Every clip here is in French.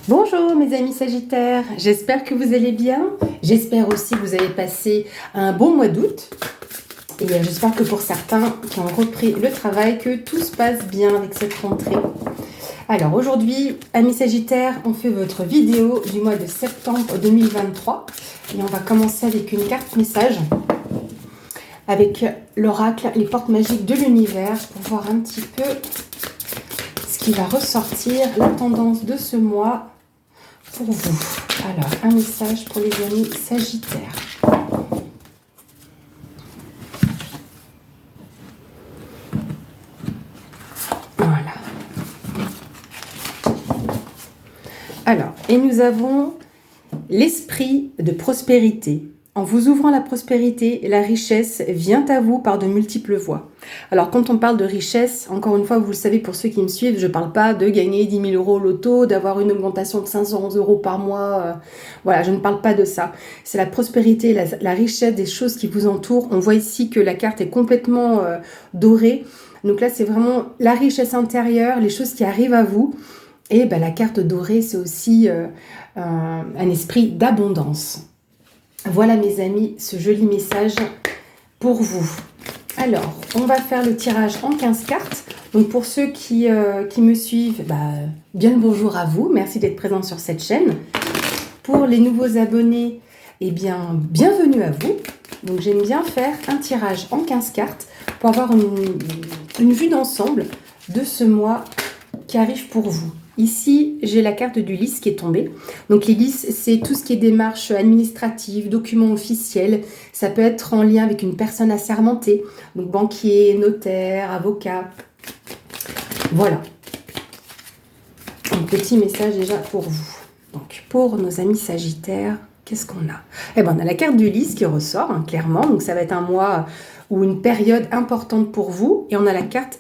Bonjour mes amis Sagittaires, j'espère que vous allez bien. J'espère aussi que vous avez passé un bon mois d'août. Et j'espère que pour certains qui ont repris le travail, que tout se passe bien avec cette rentrée. Alors aujourd'hui, amis Sagittaires, on fait votre vidéo du mois de septembre 2023. Et on va commencer avec une carte message, avec l'oracle, les portes magiques de l'univers, pour voir un petit peu ce qui va ressortir, la tendance de ce mois pour vous. Alors, un message pour les amis Sagittaires. Voilà. Alors, et nous avons l'esprit de prospérité. En vous ouvrant la prospérité, la richesse vient à vous par de multiples voies. Alors, quand on parle de richesse, encore une fois, vous le savez pour ceux qui me suivent, je ne parle pas de gagner 10 000 euros au loto, d'avoir une augmentation de 500 euros par mois. Voilà, je ne parle pas de ça. C'est la prospérité, la richesse des choses qui vous entourent. On voit ici que la carte est complètement dorée. Donc là, c'est vraiment la richesse intérieure, les choses qui arrivent à vous. Et ben, la carte dorée, c'est aussi un esprit d'abondance. Voilà mes amis, ce joli message pour vous. Alors, on va faire le tirage en 15 cartes. Donc pour ceux qui me suivent, bien le bonjour à vous. Merci d'être présents sur cette chaîne. Pour les nouveaux abonnés, eh bien, bienvenue à vous. Donc j'aime bien faire un tirage en 15 cartes pour avoir une vue d'ensemble de ce mois qui arrive pour vous. Ici, j'ai la carte du lys qui est tombée. Donc les lys, c'est tout ce qui est démarches administratives, documents officiels. Ça peut être en lien avec une personne assermentée, donc banquier, notaire, avocat. Voilà. Un petit message déjà pour vous. Donc pour nos amis Sagittaires, qu'est-ce qu'on a? Eh bien, on a la carte du lys qui ressort, hein, clairement. Donc ça va être un mois ou une période importante pour vous. Et on a la carte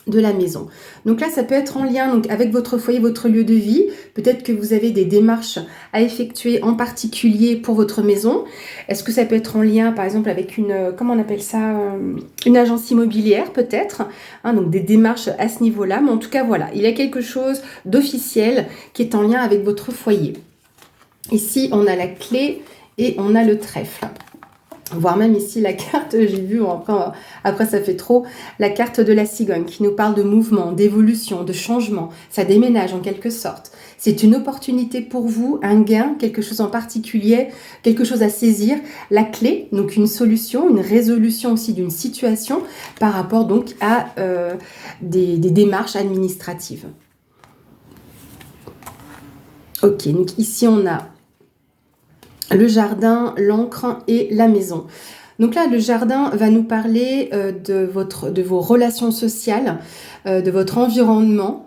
de la maison. Donc là, ça peut être en lien donc, avec votre foyer, votre lieu de vie. Peut-être que vous avez des démarches à effectuer en particulier pour votre maison. Est-ce que ça peut être en lien, par exemple, avec une, comment on appelle ça, une agence immobilière peut-être, hein, donc des démarches à ce niveau-là. Mais en tout cas, voilà, il y a quelque chose d'officiel qui est en lien avec votre foyer. Ici, on a la clé et on a le trèfle. Voire même ici la carte, j'ai vu, après ça fait trop, la carte de la cigogne qui nous parle de mouvement, d'évolution, de changement. Ça déménage en quelque sorte. C'est une opportunité pour vous, un gain, quelque chose en particulier, quelque chose à saisir. La clé, donc une solution, une résolution aussi d'une situation par rapport donc à des démarches administratives. Ok, donc ici on a le jardin, l'encre et la maison. Donc là, le jardin va nous parler de vos relations sociales, de votre environnement.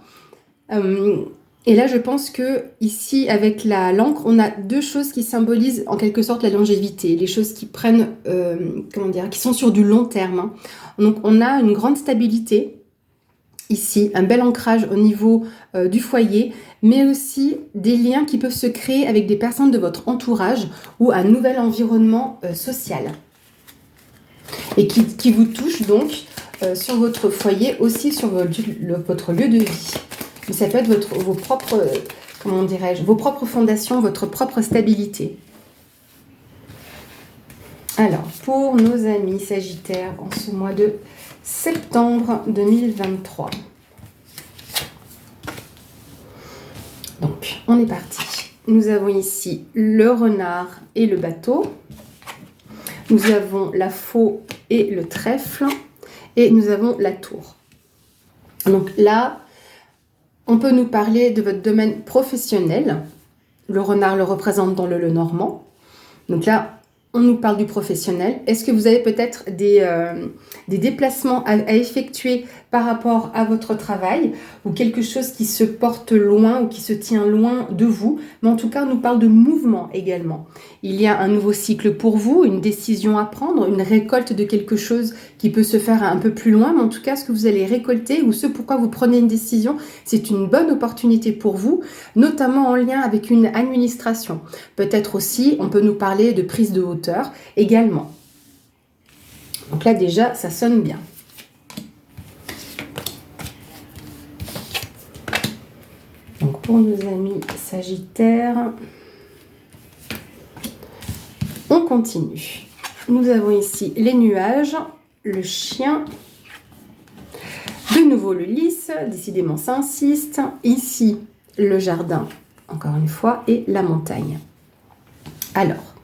Et là, je pense que ici, avec l'encre, on a deux choses qui symbolisent en quelque sorte la longévité, les choses qui prennent, qui sont sur du long terme. Hein. Donc, on a une grande stabilité. Ici, un bel ancrage au niveau du foyer, mais aussi des liens qui peuvent se créer avec des personnes de votre entourage ou un nouvel environnement social. Et qui vous touche donc sur votre foyer, aussi sur votre lieu de vie. Mais ça peut être vos propres, vos propres fondations, votre propre stabilité. Alors, pour nos amis Sagittaires en ce mois de septembre 2023. Donc, on est parti. Nous avons ici le renard et le bateau. Nous avons la faux et le trèfle. Et nous avons la tour. Donc là, on peut nous parler de votre domaine professionnel. Le renard le représente dans le Lenormand. Donc là, on nous parle du professionnel. Est-ce que vous avez peut-être des déplacements à effectuer par rapport à votre travail ou quelque chose qui se porte loin ou qui se tient loin de vous? Mais en tout cas, on nous parle de mouvement également. Il y a un nouveau cycle pour vous, une décision à prendre, une récolte de quelque chose qui peut se faire un peu plus loin. Mais en tout cas, ce que vous allez récolter ou ce pourquoi vous prenez une décision, c'est une bonne opportunité pour vous, notamment en lien avec une administration. Peut-être aussi, on peut nous parler de prise de hauteur également. Donc là, déjà, ça sonne bien. Donc pour nos amis Sagittaires. On continue. Nous avons ici les nuages, le chien, de nouveau le lys, décidément ça insiste. Ici, le jardin, encore une fois, et la montagne. Alors,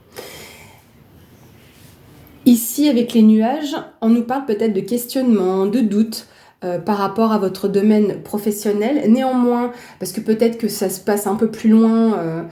ici, avec les nuages, on nous parle peut-être de questionnements, de doutes par rapport à votre domaine professionnel. Néanmoins, parce que peut-être que ça se passe un peu plus loin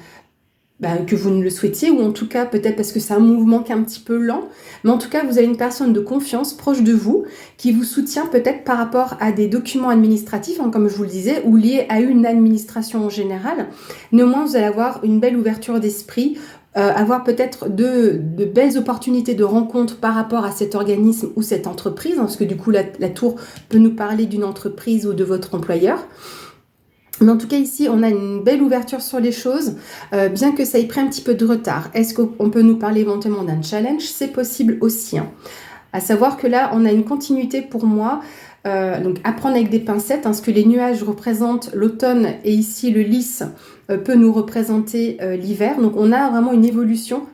que vous ne le souhaitiez, ou en tout cas peut-être parce que c'est un mouvement qui est un petit peu lent, mais en tout cas vous avez une personne de confiance proche de vous qui vous soutient peut-être par rapport à des documents administratifs, hein, comme je vous le disais, ou liés à une administration en général. Néanmoins, vous allez avoir une belle ouverture d'esprit, avoir peut-être de belles opportunités de rencontres par rapport à cet organisme ou cette entreprise, hein, parce que du coup la tour peut nous parler d'une entreprise ou de votre employeur. Mais en tout cas, ici, on a une belle ouverture sur les choses, bien que ça ait pris un petit peu de retard. Est-ce qu'on peut nous parler éventuellement d'un challenge? C'est possible aussi. Hein. À savoir que là, on a une continuité pour moi. Donc, à prendre avec des pincettes, hein, ce que les nuages représentent l'automne et ici le lys peut nous représenter l'hiver. Donc, on a vraiment une évolution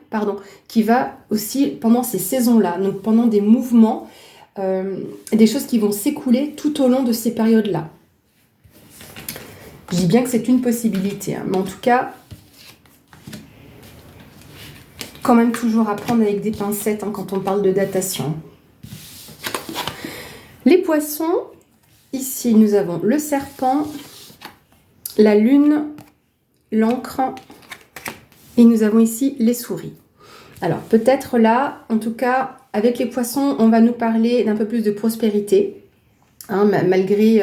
qui va aussi pendant ces saisons-là, donc pendant des mouvements, des choses qui vont s'écouler tout au long de ces périodes-là. Je dis bien que c'est une possibilité, hein, mais en tout cas, quand même toujours à prendre avec des pincettes hein, quand on parle de datation. Les poissons, ici nous avons le serpent, la lune, l'encre et nous avons ici les souris. Alors peut-être là, en tout cas, avec les poissons, on va nous parler d'un peu plus de prospérité. Hein, malgré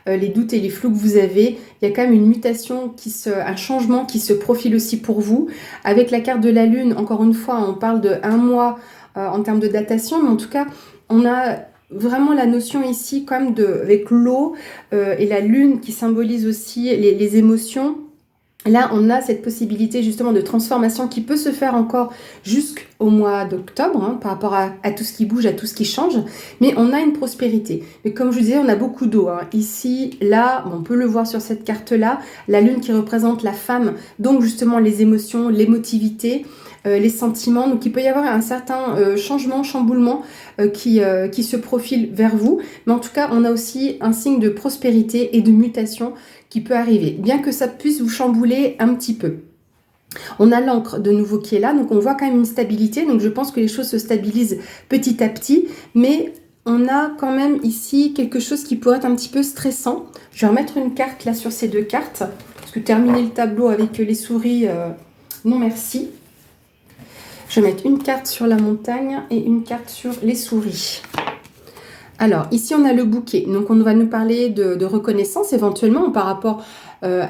les doutes et les flous que vous avez, il y a quand même une mutation, un changement qui se profile aussi pour vous. Avec la carte de la Lune, encore une fois, on parle de 1 mois en termes de datation, mais en tout cas, on a vraiment la notion ici comme avec l'eau et la Lune qui symbolise aussi les émotions. Là, on a cette possibilité justement de transformation qui peut se faire encore jusqu'au mois d'octobre, hein, par rapport à tout ce qui bouge, à tout ce qui change. Mais on a une prospérité. Mais comme je vous disais, on a beaucoup d'eau. Hein. Ici, là, on peut le voir sur cette carte-là, la lune qui représente la femme, donc justement les émotions, l'émotivité, les sentiments. Donc il peut y avoir un certain changement, chamboulement qui se profile vers vous. Mais en tout cas, on a aussi un signe de prospérité et de mutation qui peut arriver, bien que ça puisse vous chambouler un petit peu. On a l'encre de nouveau qui est là, donc on voit quand même une stabilité, donc je pense que les choses se stabilisent petit à petit, mais on a quand même ici quelque chose qui pourrait être un petit peu stressant. Je vais remettre une carte là sur ces deux cartes, parce que terminer le tableau avec les souris, non merci. Je vais mettre une carte sur la montagne et une carte sur les souris. Alors, ici, on a le bouquet. Donc, on va nous parler de reconnaissance éventuellement par rapport à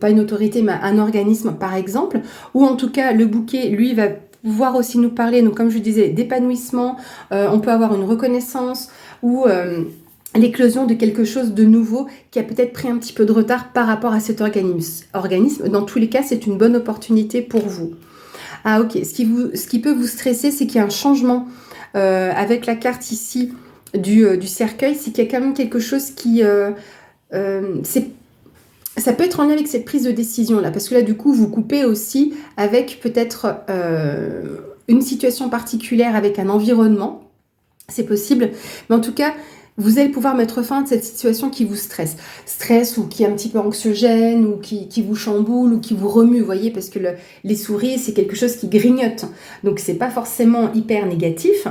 pas une autorité, mais un organisme, par exemple. Ou en tout cas, le bouquet, lui, va pouvoir aussi nous parler, donc comme je disais, d'épanouissement. On peut avoir une reconnaissance ou l'éclosion de quelque chose de nouveau qui a peut-être pris un petit peu de retard par rapport à cet organisme. Dans tous les cas, c'est une bonne opportunité pour vous. Ah, ok. Ce qui peut vous stresser, c'est qu'il y a un changement. Avec la carte ici du cercueil, c'est qu'il y a quand même quelque chose qui... ça peut être en lien avec cette prise de décision là, parce que là du coup vous coupez aussi avec peut-être une situation particulière avec un environnement, c'est possible, mais en tout cas vous allez pouvoir mettre fin à cette situation qui vous stresse ou qui est un petit peu anxiogène ou qui vous chamboule ou qui vous remue, vous voyez, parce que les souris c'est quelque chose qui grignote, donc c'est pas forcément hyper négatif.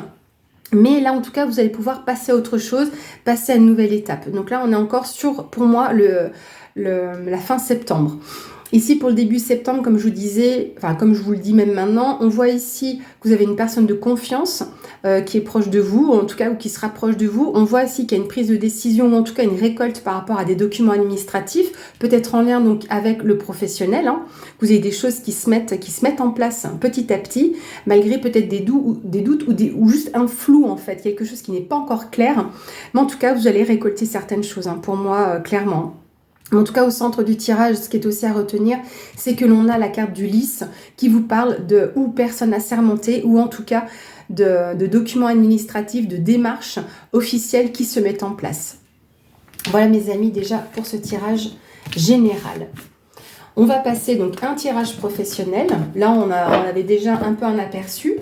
Mais là, en tout cas, vous allez pouvoir passer à autre chose, passer à une nouvelle étape. Donc là, on est encore sur, pour moi, la fin septembre. Ici, pour le début septembre, comme je vous disais, enfin, comme je vous le dis même maintenant, on voit ici que vous avez une personne de confiance qui est proche de vous, ou en tout cas, ou qui se rapproche de vous. On voit ici qu'il y a une prise de décision, ou en tout cas une récolte par rapport à des documents administratifs, peut-être en lien donc avec le professionnel. Hein. Vous avez des choses qui se mettent en place petit à petit, malgré peut-être des doutes ou juste un flou en fait, quelque chose qui n'est pas encore clair. Mais en tout cas, vous allez récolter certaines choses, hein, pour moi, clairement. En tout cas, au centre du tirage, ce qui est aussi à retenir, c'est que l'on a la carte du lys qui vous parle de ou personne assermentée ou en tout cas de documents administratifs, de démarches officielles qui se mettent en place. Voilà mes amis déjà pour ce tirage général. On va passer donc un tirage professionnel. Là, on avait déjà un peu un aperçu.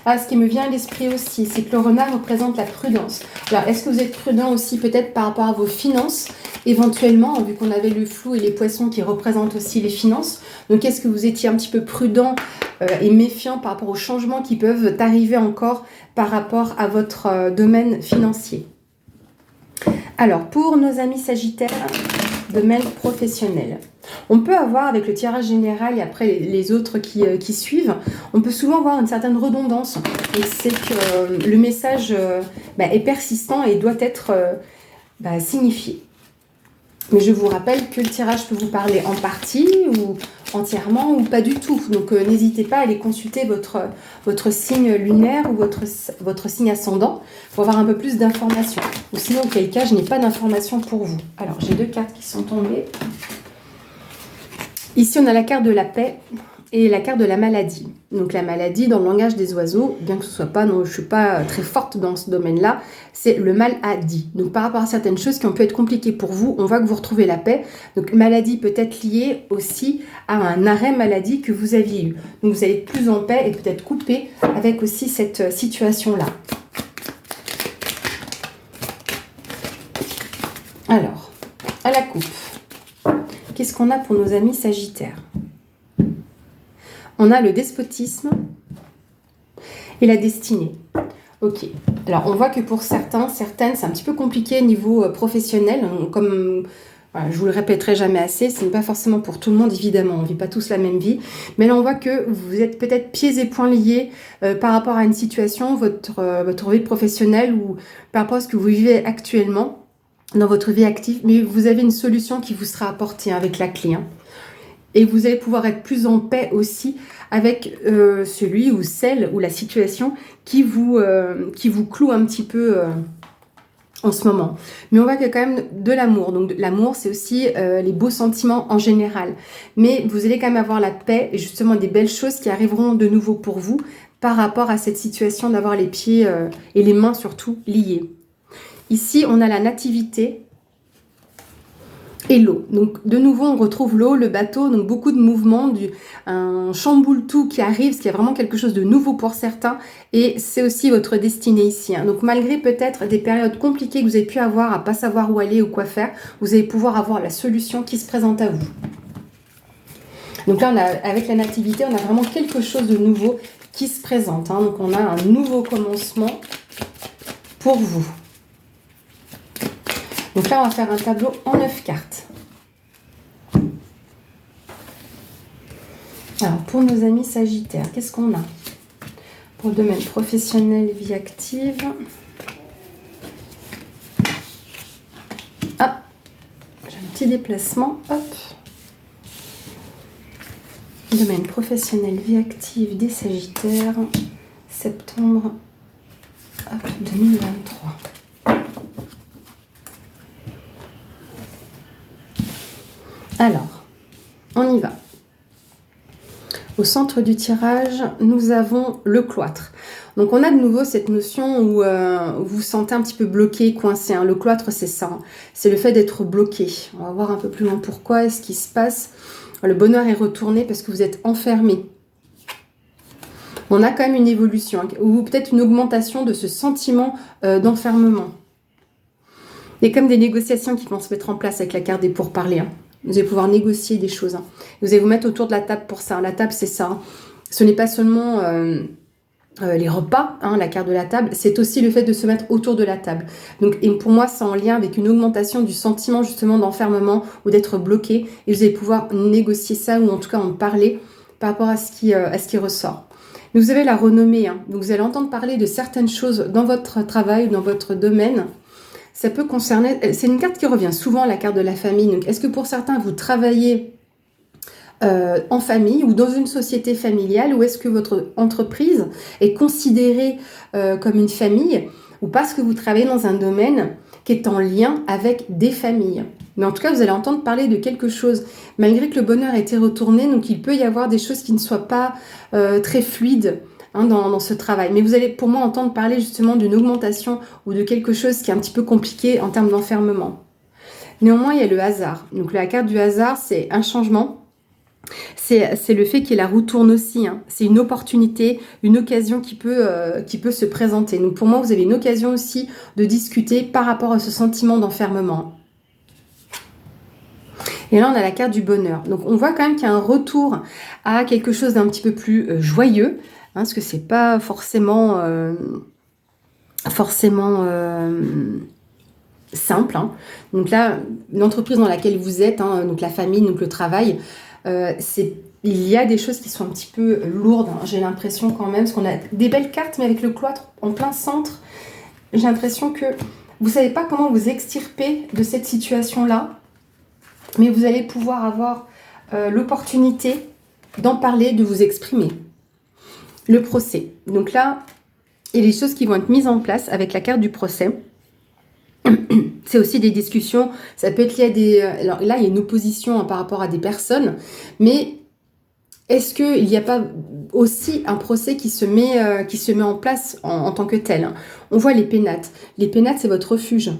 Ah, ce qui me vient à l'esprit aussi, c'est que le renard représente la prudence. Alors, est-ce que vous êtes prudent aussi peut-être par rapport à vos finances, éventuellement, vu qu'on avait le flou et les poissons qui représentent aussi les finances. Donc, est-ce que vous étiez un petit peu prudent et méfiant par rapport aux changements qui peuvent arriver encore par rapport à votre domaine financier? Alors, pour nos amis Sagittaires, domaine professionnel. On peut avoir, avec le tirage général et après les autres qui suivent, on peut souvent avoir une certaine redondance. C'est que le message est persistant et doit être signifié. Mais je vous rappelle que le tirage peut vous parler en partie ou entièrement ou pas du tout. Donc n'hésitez pas à aller consulter votre signe lunaire ou votre signe ascendant pour avoir un peu plus d'informations. Ou sinon, auquel cas, je n'ai pas d'informations pour vous. Alors, j'ai 2 cartes qui sont tombées. Ici, on a la carte de la paix et la carte de la maladie. Donc la maladie, dans le langage des oiseaux, bien que ce soit pas, non, je suis pas très forte dans ce domaine-là, c'est le maladie. Donc par rapport à certaines choses qui ont pu être compliquées pour vous, on voit que vous retrouvez la paix. Donc maladie peut être liée aussi à un arrêt maladie que vous aviez eu. Donc vous allez être plus en paix et peut-être coupé avec aussi cette situation-là. Alors, à la coupe, qu'est-ce qu'on a pour nos amis Sagittaires? On a le despotisme et la destinée. Ok. Alors, on voit que pour certaines, c'est un petit peu compliqué niveau professionnel. Comme voilà, je vous le répéterai jamais assez, ce n'est pas forcément pour tout le monde, évidemment. On ne vit pas tous la même vie. Mais là, on voit que vous êtes peut-être pieds et poings liés par rapport à une situation, votre vie professionnelle ou par rapport à ce que vous vivez actuellement dans votre vie active. Mais vous avez une solution qui vous sera apportée avec la clé. Et vous allez pouvoir être plus en paix aussi avec celui ou celle ou la situation qui vous cloue un petit peu en ce moment. Mais on voit qu'il y a quand même de l'amour. Donc l'amour, c'est aussi les beaux sentiments en général. Mais vous allez quand même avoir la paix et justement des belles choses qui arriveront de nouveau pour vous par rapport à cette situation d'avoir les pieds et les mains surtout liés. Ici, on a la nativité et l'eau. Donc de nouveau on retrouve l'eau, le bateau, donc beaucoup de mouvements, un chamboule-tout qui arrive, ce qui est vraiment quelque chose de nouveau pour certains et c'est aussi votre destinée ici. Donc malgré peut-être des périodes compliquées que vous avez pu avoir à pas savoir où aller ou quoi faire, vous allez pouvoir avoir la solution qui se présente à vous. Donc là avec la nativité, on a vraiment quelque chose de nouveau qui se présente. Donc on a un nouveau commencement pour vous. Donc là, on va faire un tableau en 9 cartes. Alors, pour nos amis Sagittaires, qu'est-ce qu'on a? Pour le domaine professionnel, vie active. Ah, j'ai un petit déplacement. Hop. Domaine professionnel, vie active des Sagittaires. Septembre 2023. Alors, on y va. Au centre du tirage, nous avons le cloître. Donc, on a de nouveau cette notion où vous vous sentez un petit peu bloqué, coincé. Le cloître, c'est ça. C'est le fait d'être bloqué. On va voir un peu plus loin pourquoi et ce qui se passe. Le bonheur est retourné parce que vous êtes enfermé. On a quand même une évolution ou peut-être une augmentation de ce sentiment d'enfermement. Il y a comme des négociations qui vont se mettre en place avec la carte des pourparlers. Vous allez pouvoir négocier des choses. Vous allez vous mettre autour de la table pour ça. La table, c'est ça. Ce n'est pas seulement les repas, la carte de la table, c'est aussi le fait de se mettre autour de la table. Donc, et pour moi, c'est en lien avec une augmentation du sentiment justement d'enfermement ou d'être bloqué. Et vous allez pouvoir négocier ça ou en tout cas en parler par rapport à ce qui ressort. Mais vous avez la renommée. Donc, vous allez entendre parler de certaines choses dans votre travail, dans votre domaine. Ça peut concerner, c'est une carte qui revient souvent, la carte de la famille. Donc, est-ce que pour certains, vous travaillez en famille ou dans une société familiale ou est-ce que votre entreprise est considérée comme une famille ou parce que vous travaillez dans un domaine qui est en lien avec des familles? Mais en tout cas, vous allez entendre parler de quelque chose. Malgré que le bonheur ait été retourné, donc il peut y avoir des choses qui ne soient pas très fluides dans ce travail. Mais vous allez pour moi entendre parler justement d'une augmentation ou de quelque chose qui est un petit peu compliqué en termes d'enfermement. Néanmoins, il y a le hasard. Donc la carte du hasard, c'est un changement. C'est le fait que la roue tourne aussi. Hein. C'est une opportunité, une occasion qui peut se présenter. Donc pour moi, vous avez une occasion aussi de discuter par rapport à ce sentiment d'enfermement. Et là, on a la carte du bonheur. Donc on voit quand même qu'il y a un retour à quelque chose d'un petit peu plus joyeux. Hein, parce que c'est pas forcément simple. Hein. Donc là, l'entreprise dans laquelle vous êtes, hein, donc la famille, donc le travail, il y a des choses qui sont un petit peu lourdes. Hein. J'ai l'impression quand même, parce qu'on a des belles cartes, mais avec le cloître en plein centre, j'ai l'impression que vous ne savez pas comment vous extirper de cette situation-là, mais vous allez pouvoir avoir l'opportunité d'en parler, de vous exprimer. Le procès. Donc là, il y a des choses qui vont être mises en place avec la carte du procès. C'est aussi des discussions, ça peut être lié à des... Alors là, il y a une opposition par rapport à des personnes, mais est-ce qu'il n'y a pas aussi un procès qui se met en place en tant que tel? On voit les pénates. Les pénates, c'est votre refuge,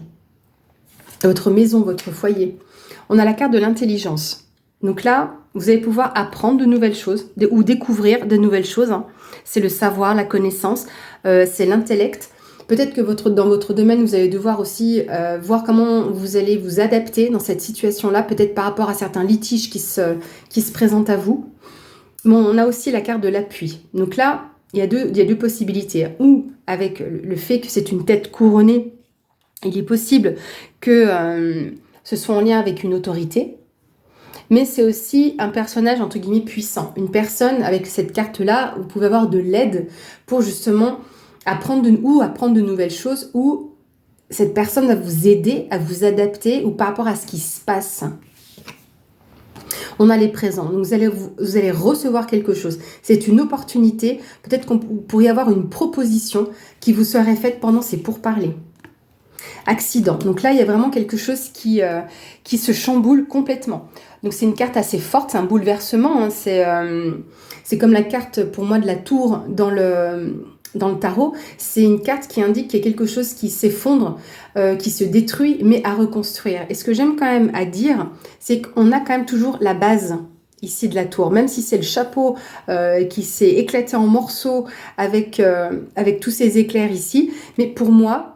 votre maison, votre foyer. On a la carte de l'intelligence. Donc là, vous allez pouvoir apprendre de nouvelles choses ou découvrir de nouvelles choses. Hein. C'est le savoir, la connaissance, c'est l'intellect. Peut-être que dans votre domaine, vous allez devoir aussi voir comment vous allez vous adapter dans cette situation-là, peut-être par rapport à certains litiges qui se présentent à vous. Bon, on a aussi la carte de l'appui. Donc là, il y a deux possibilités. Ou avec le fait que c'est une tête couronnée, il est possible que ce soit en lien avec une autorité, mais c'est aussi un personnage entre guillemets puissant. Une personne avec cette carte-là, vous pouvez avoir de l'aide pour justement apprendre de nouvelles choses, ou cette personne va vous aider à vous adapter ou par rapport à ce qui se passe. On a les présents, donc vous allez recevoir quelque chose. C'est une opportunité, peut-être qu'on pourrait avoir une proposition qui vous serait faite pendant ces pourparlers. Accident, donc là il y a vraiment quelque chose qui se chamboule complètement. Donc c'est une carte assez forte, c'est un bouleversement, hein. C'est comme la carte pour moi de la tour dans le tarot, c'est une carte qui indique qu'il y a quelque chose qui s'effondre, qui se détruit, mais à reconstruire. Et ce que j'aime quand même à dire, c'est qu'on a quand même toujours la base ici de la tour, même si c'est le chapeau qui s'est éclaté en morceaux avec tous ces éclairs ici. Mais pour moi,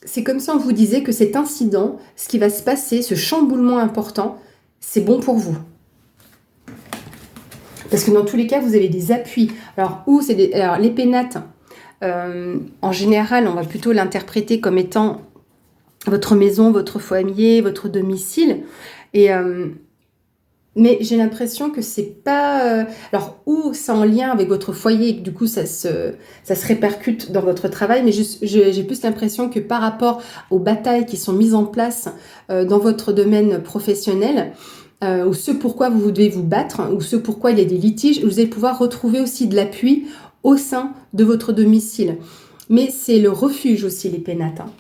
c'est comme si on vous disait que cet incident, ce qui va se passer, ce chamboulement important, c'est bon pour vous. Parce que dans tous les cas, vous avez des appuis. Alors les pénates, en général, on va plutôt l'interpréter comme étant votre maison, votre foyer, votre domicile. Mais j'ai l'impression que c'est pas... alors, ou c'est en lien avec votre foyer, et que du coup, ça se répercute dans votre travail, mais j'ai plus l'impression que par rapport aux batailles qui sont mises en place dans votre domaine professionnel, ou ce pourquoi vous devez vous battre, ou ce pourquoi il y a des litiges, vous allez pouvoir retrouver aussi de l'appui au sein de votre domicile. Mais c'est le refuge aussi, les pénates. Hein.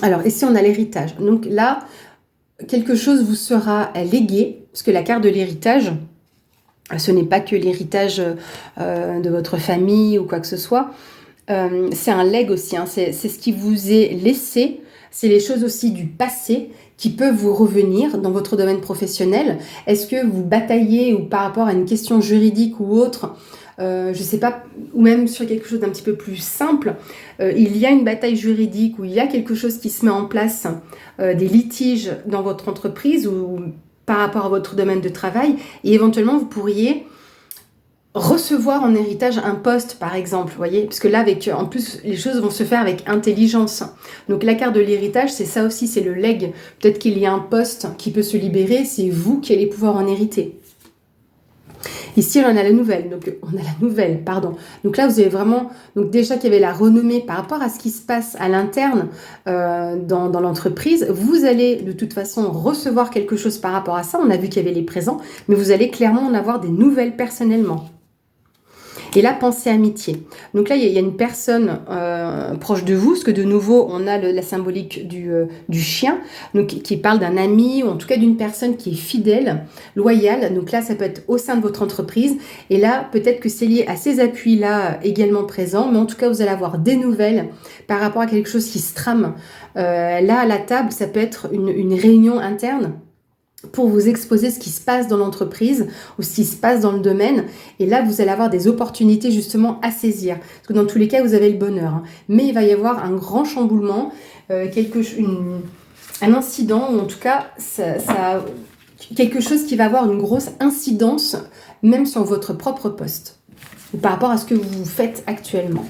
Alors, ici, on a l'héritage. Donc là, quelque chose vous sera légué, parce que la carte de l'héritage, ce n'est pas que l'héritage de votre famille ou quoi que ce soit. C'est un legs aussi. Hein. C'est ce qui vous est laissé. C'est les choses aussi du passé qui peuvent vous revenir dans votre domaine professionnel. Est-ce que vous bataillez ou par rapport à une question juridique ou autre, je ne sais pas, ou même sur quelque chose d'un petit peu plus simple, il y a une bataille juridique ou il y a quelque chose qui se met en place, des litiges dans votre entreprise ou par rapport à votre domaine de travail, et éventuellement vous pourriez recevoir en héritage un poste, par exemple, vous voyez, parce que là, en plus, les choses vont se faire avec intelligence. Donc la carte de l'héritage, c'est ça aussi, c'est le legs. Peut-être qu'il y a un poste qui peut se libérer, c'est vous qui allez pouvoir en hériter. Ici, on a la nouvelle. Donc là, vous avez vraiment... Donc déjà qu'il y avait la renommée par rapport à ce qui se passe à l'interne dans l'entreprise, vous allez de toute façon recevoir quelque chose par rapport à ça. On a vu qu'il y avait les présents, mais vous allez clairement en avoir des nouvelles personnellement. Et là, pensée amitié. Donc là, il y a une personne proche de vous, parce que de nouveau, on a la symbolique du chien, donc, qui parle d'un ami, ou en tout cas d'une personne qui est fidèle, loyale. Donc là, ça peut être au sein de votre entreprise. Et là, peut-être que c'est lié à ces appuis-là également présents, mais en tout cas, vous allez avoir des nouvelles par rapport à quelque chose qui se trame. Là, à la table, ça peut être une réunion interne pour vous exposer ce qui se passe dans l'entreprise ou ce qui se passe dans le domaine. Et là, vous allez avoir des opportunités justement à saisir. Parce que dans tous les cas, vous avez le bonheur. Hein. Mais il va y avoir un grand chamboulement, un incident, ou en tout cas, quelque chose qui va avoir une grosse incidence, même sur votre propre poste, ou par rapport à ce que vous faites actuellement.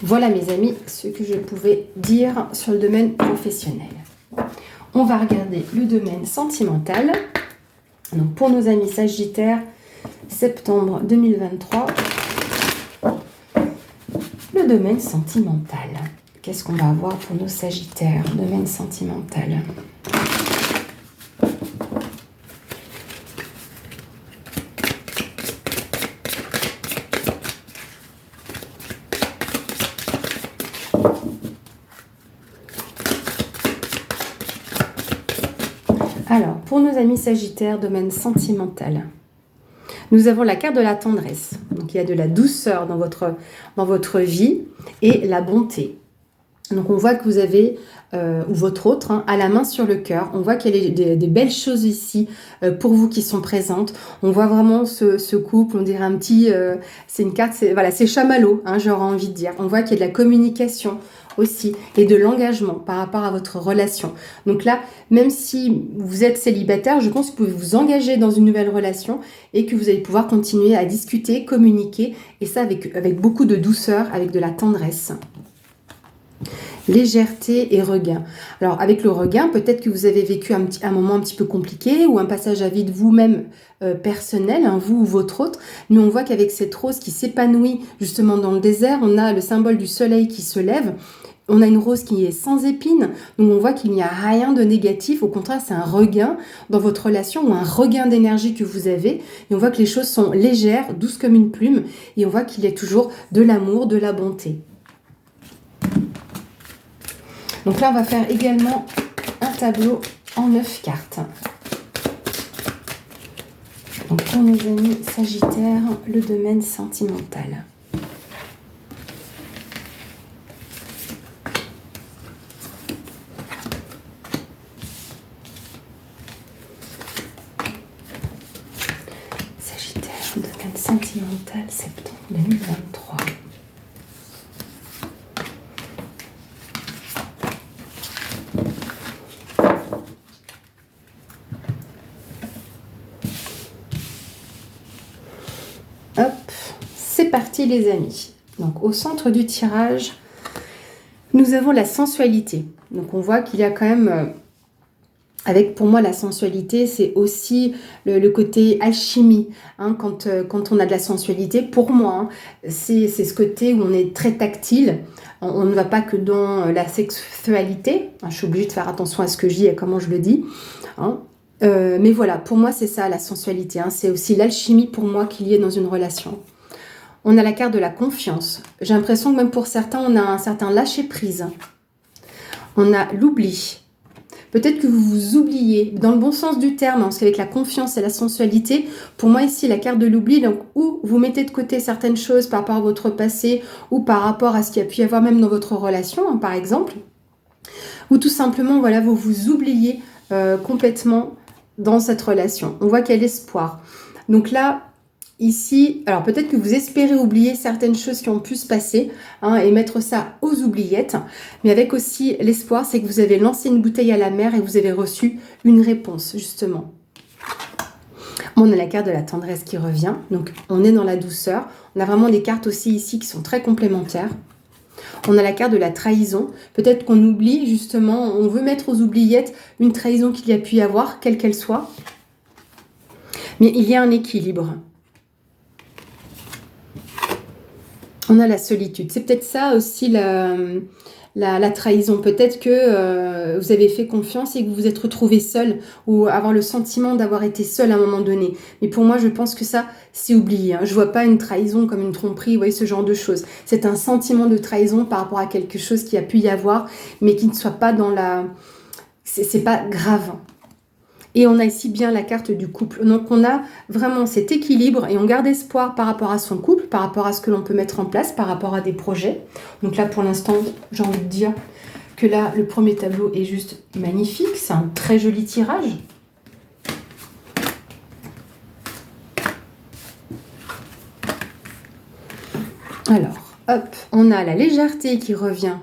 Voilà, mes amis, ce que je pouvais dire sur le domaine professionnel. On va regarder le domaine sentimental. Donc pour nos amis Sagittaires, septembre 2023, le domaine sentimental. Qu'est-ce qu'on va avoir pour nos Sagittaires, domaine sentimental? Alors, pour nos amis Sagittaires, domaine sentimental, nous avons la carte de la tendresse. Donc, il y a de la douceur dans votre vie et la bonté. Donc, on voit que vous avez, ou votre autre, hein, à la main sur le cœur. On voit qu'il y a des belles choses ici pour vous qui sont présentes. On voit vraiment ce couple, on dirait un petit... c'est une carte, c'est chamallow, hein, j'aurais envie de dire. On voit qu'il y a de la communication aussi et de l'engagement par rapport à votre relation. Donc là, même si vous êtes célibataire, je pense que vous pouvez vous engager dans une nouvelle relation et que vous allez pouvoir continuer à discuter, communiquer, et ça avec beaucoup de douceur, avec de la tendresse. Légèreté et regain. Alors avec le regain, peut-être que vous avez vécu un moment un petit peu compliqué ou un passage à vide vous-même personnel, hein, vous ou votre autre, mais on voit qu'avec cette rose qui s'épanouit justement dans le désert, on a le symbole du soleil qui se lève. On a une rose qui est sans épines, donc on voit qu'il n'y a rien de négatif. Au contraire, c'est un regain dans votre relation ou un regain d'énergie que vous avez. Et on voit que les choses sont légères, douces comme une plume. Et on voit qu'il y a toujours de l'amour, de la bonté. Donc là, on va faire également un tableau en 9 cartes. Donc pour nos amis Sagittaires, le domaine sentimental. Domaine sentimental, septembre 2023. Hop, c'est parti les amis. Donc au centre du tirage, nous avons la sensualité. Donc on voit qu'il y a quand même... Avec, pour moi, la sensualité, c'est aussi le côté alchimie. Hein, quand on a de la sensualité, pour moi, hein, c'est ce côté où on est très tactile. On ne va pas que dans la sexualité. Hein, je suis obligée de faire attention à ce que je dis et à comment je le dis. Hein. Mais voilà, pour moi, c'est ça, la sensualité. Hein. C'est aussi l'alchimie, pour moi, qu'il y ait dans une relation. On a la carte de la confiance. J'ai l'impression que même pour certains, on a un certain lâcher-prise. On a l'oubli. Peut-être que vous vous oubliez, dans le bon sens du terme, hein, parce qu'avec la confiance et la sensualité, pour moi ici, la carte de l'oubli, donc où vous mettez de côté certaines choses par rapport à votre passé ou par rapport à ce qu'il y a pu y avoir même dans votre relation, hein, par exemple, ou tout simplement, voilà, vous vous oubliez complètement dans cette relation. On voit qu'il y a l'espoir. Donc là, ici, alors peut-être que vous espérez oublier certaines choses qui ont pu se passer, hein, et mettre ça aux oubliettes, mais avec aussi l'espoir, c'est que vous avez lancé une bouteille à la mer et vous avez reçu une réponse, justement. On a la carte de la tendresse qui revient, donc on est dans la douceur. On a vraiment des cartes aussi ici qui sont très complémentaires. On a la carte de la trahison. Peut-être qu'on oublie, justement, on veut mettre aux oubliettes une trahison qu'il y a pu y avoir, quelle qu'elle soit. Mais il y a un équilibre. On a la solitude. C'est peut-être ça aussi la trahison. Peut-être que vous avez fait confiance et que vous vous êtes retrouvé seul ou avoir le sentiment d'avoir été seul à un moment donné. Mais pour moi, je pense que ça, c'est oublié. Hein. Je vois pas une trahison comme une tromperie, vous voyez, ce genre de choses. C'est un sentiment de trahison par rapport à quelque chose qui a pu y avoir, mais qui ne soit pas dans la... C'est pas grave. Et on a ici bien la carte du couple. Donc on a vraiment cet équilibre et on garde espoir par rapport à son couple, par rapport à ce que l'on peut mettre en place, par rapport à des projets. Donc là pour l'instant, j'ai envie de dire que là, le premier tableau est juste magnifique. C'est un très joli tirage. Alors, hop, on a la légèreté qui revient.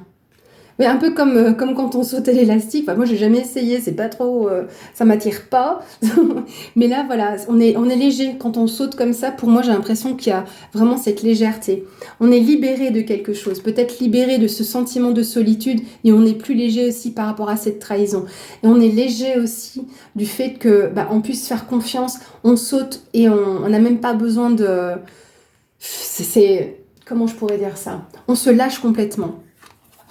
Mais un peu comme quand on saute à l'élastique. Enfin, moi, j'ai jamais essayé, c'est pas trop, ça m'attire pas. Mais là, voilà, on est léger quand on saute comme ça. Pour moi, j'ai l'impression qu'il y a vraiment cette légèreté. On est libéré de quelque chose, peut-être libéré de ce sentiment de solitude, et on est plus léger aussi par rapport à cette trahison. Et on est léger aussi du fait que, on puisse faire confiance. On saute et on n'a même pas besoin de. Comment je pourrais dire ça? On se lâche complètement.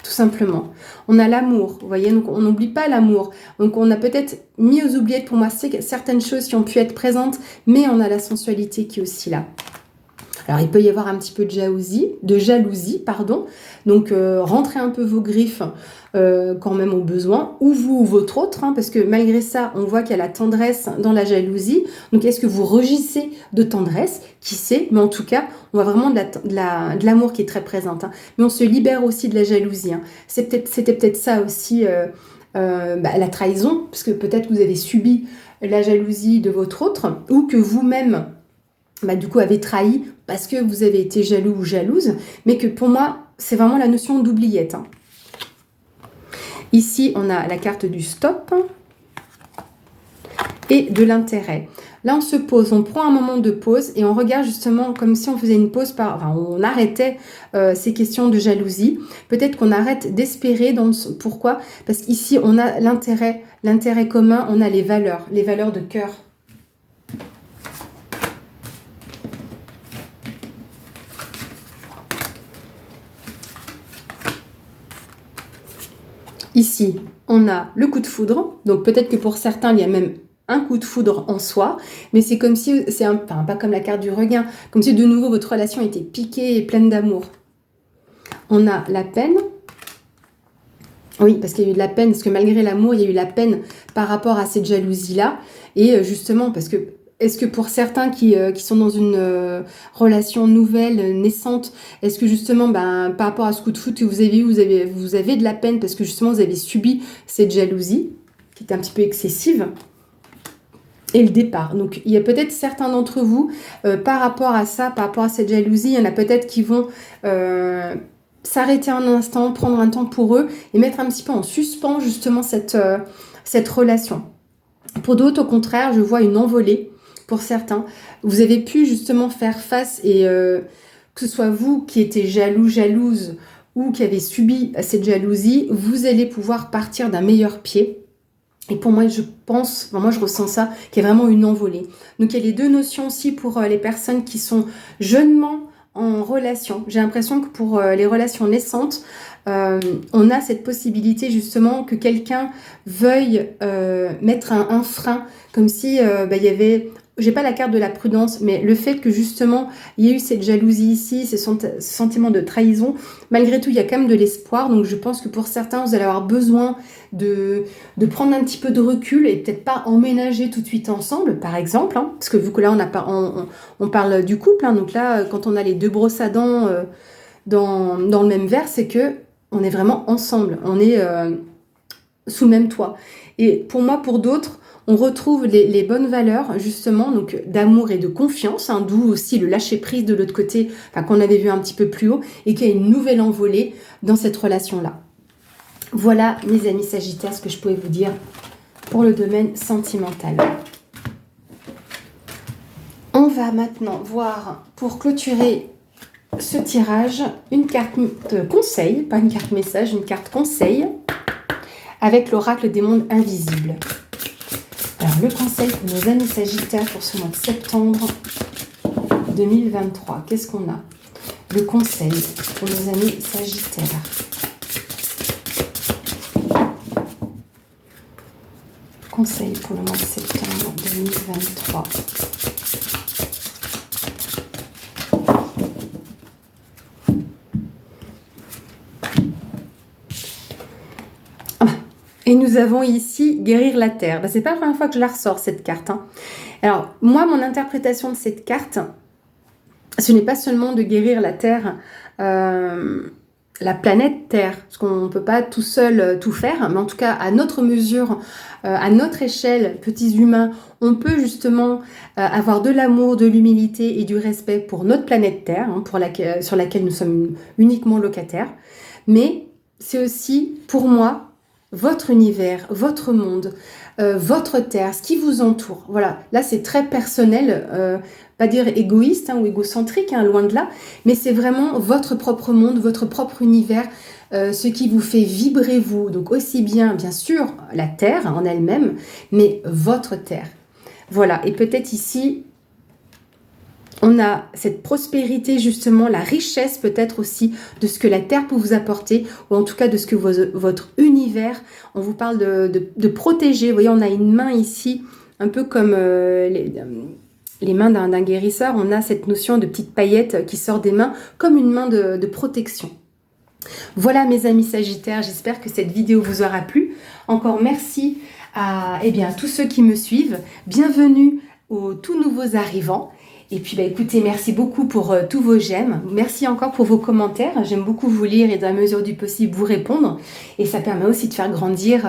Tout simplement. On a l'amour, vous voyez, donc on n'oublie pas l'amour. Donc on a peut-être mis aux oubliettes pour moi certaines choses qui ont pu être présentes, mais on a la sensualité qui est aussi là. Alors il peut y avoir un petit peu de jalousie, pardon. Donc rentrez un peu vos griffes quand même au besoin, ou vous ou votre autre, hein, parce que malgré ça, on voit qu'il y a la tendresse dans la jalousie. Donc est-ce que vous rugissez de tendresse? Qui sait? Mais en tout cas, on voit vraiment de l'amour qui est très présente. Hein. Mais on se libère aussi de la jalousie. Hein. C'était peut-être ça aussi la trahison, parce que peut-être que vous avez subi la jalousie de votre autre, ou que vous-même du coup avez trahi parce que vous avez été jaloux ou jalouse, mais que pour moi, c'est vraiment la notion d'oubliette. Hein. Ici, on a la carte du stop et de l'intérêt. Là, on se pose, on prend un moment de pause et on regarde justement comme si on faisait une pause, on arrêtait ces questions de jalousie. Peut-être qu'on arrête d'espérer. Pourquoi? Parce qu'ici, on a l'intérêt commun, on a les valeurs de cœur. Ici, on a le coup de foudre. Donc peut-être que pour certains, il y a même un coup de foudre en soi. Mais c'est comme si, pas comme la carte du regain, comme si de nouveau votre relation était piquée et pleine d'amour. On a la peine. Oui, parce qu'il y a eu de la peine, parce que malgré l'amour, il y a eu la peine par rapport à cette jalousie-là. Et justement, parce que est-ce que pour certains qui sont dans une relation nouvelle, naissante, est-ce que justement, par rapport à ce coup de foudre que vous avez eu, vous avez de la peine parce que justement, vous avez subi cette jalousie qui était un petit peu excessive et le départ. Donc, il y a peut-être certains d'entre vous, par rapport à ça, par rapport à cette jalousie, il y en a peut-être qui vont s'arrêter un instant, prendre un temps pour eux et mettre un petit peu en suspens justement cette relation. Pour d'autres, au contraire, je vois une envolée. Pour certains, vous avez pu justement faire face et que ce soit vous qui étiez jaloux, jalouse ou qui avez subi cette jalousie, vous allez pouvoir partir d'un meilleur pied. Et pour moi, je ressens ça, qu'il y a vraiment une envolée. Donc il y a les deux notions aussi pour les personnes qui sont jeunement en relation. J'ai l'impression que pour les relations naissantes, on a cette possibilité justement que quelqu'un veuille mettre un frein, comme si il y avait, j'ai pas la carte de la prudence, mais le fait que justement il y ait eu cette jalousie ici, ce sentiment de trahison, malgré tout il y a quand même de l'espoir. Donc je pense que pour certains vous allez avoir besoin de prendre un petit peu de recul et peut-être pas emménager tout de suite ensemble, par exemple, hein, parce que vu que là on parle du couple, hein, donc là quand on a les deux brosses à dents dans le même verre, c'est que on est vraiment ensemble, on est sous le même toit. Et pour moi, pour d'autres, on retrouve les bonnes valeurs, justement, donc d'amour et de confiance, hein, d'où aussi le lâcher-prise de l'autre côté, qu'on avait vu un petit peu plus haut, et qu'il y a une nouvelle envolée dans cette relation-là. Voilà, mes amis Sagittaires, ce que je pouvais vous dire pour le domaine sentimental. On va maintenant voir, pour clôturer ce tirage, une carte conseil, pas une carte message, une carte conseil, avec l'oracle des mondes invisibles. Alors, le conseil pour nos amis Sagittaires pour ce mois de septembre 2023, qu'est-ce qu'on a? le conseil pour nos amis Sagittaires. Conseil pour le mois de septembre 2023. Et nous avons ici guérir la terre. C'est pas la première fois que je la ressors, cette carte. Alors, moi, mon interprétation de cette carte, ce n'est pas seulement de guérir la terre, la planète Terre, parce qu'on ne peut pas tout seul tout faire, mais en tout cas, à notre mesure, à notre échelle, petits humains, on peut justement avoir de l'amour, de l'humilité et du respect pour notre planète Terre, sur laquelle nous sommes uniquement locataires. Mais c'est aussi, pour moi, votre univers, votre monde, votre terre, ce qui vous entoure. Voilà, là c'est très personnel, pas dire égoïste ou égocentrique, loin de là, mais c'est vraiment votre propre monde, votre propre univers, ce qui vous fait vibrer vous. Donc aussi bien sûr la terre en elle-même, mais votre terre. Voilà, et peut-être ici, on a cette prospérité justement, la richesse peut-être aussi de ce que la terre peut vous apporter, ou en tout cas de ce que votre univers, on vous parle de protéger. Vous voyez, on a une main ici, un peu comme les mains d'un guérisseur, on a cette notion de petite paillette qui sort des mains, comme une main de protection. Voilà mes amis Sagittaires, j'espère que cette vidéo vous aura plu. Encore merci à tous ceux qui me suivent. Bienvenue aux tout nouveaux arrivants. Et puis écoutez, merci beaucoup pour tous vos j'aime. Merci encore pour vos commentaires. J'aime beaucoup vous lire et dans la mesure du possible vous répondre. Et ça permet aussi de faire grandir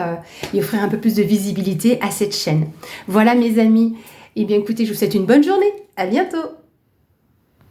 et offrir un peu plus de visibilité à cette chaîne. Voilà mes amis. Écoutez, je vous souhaite une bonne journée. À bientôt.